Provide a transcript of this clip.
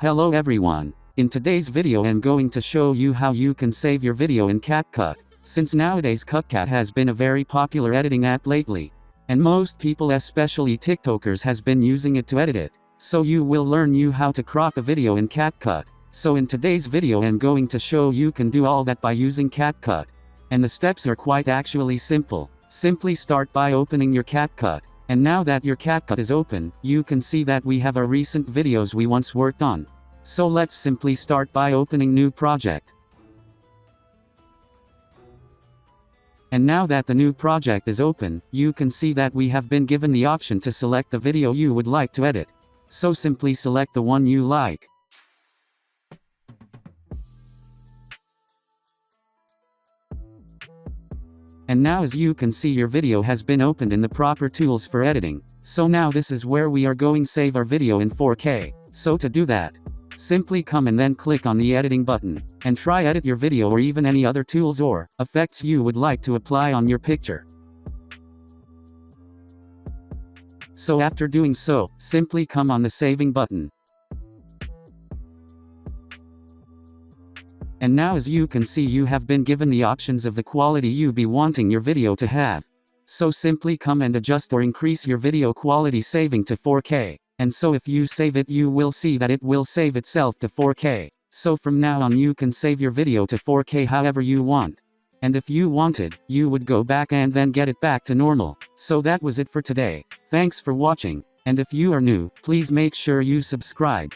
Hello everyone. In today's video I'm going to show you how you can save your video in CapCut. Since nowadays CapCut has been a very popular editing app lately, and most people especially TikTokers has been using it to edit it. So you will learn how to crop a video in CapCut. So in today's video I'm going to show you can do all that by using CapCut. And the steps are quite actually simple. Simply start by opening your CapCut. And now that your CapCut is open, you can see that we have our recent videos we once worked on. So let's simply start by opening new project. And now that the new project is open, you can see that we have been given the option to select the video you would like to edit. So simply select the one you like. And now as you can see your video has been opened in the proper tools for editing. So now this is where we are going to save our video in 4K. So to do that, simply come and then click on the editing button, and try edit your video or even any other tools or effects you would like to apply on your picture. So after doing so, simply come on the saving button. And now as you can see you have been given the options of the quality you be wanting your video to have. So simply come and adjust or increase your video quality saving to 4K. And so if you save it you will see that it will save itself to 4K. So from now on you can save your video to 4K however you want. And if you wanted, you would go back and then get it back to normal. So that was it for today. Thanks for watching. And if you are new, please make sure you subscribe.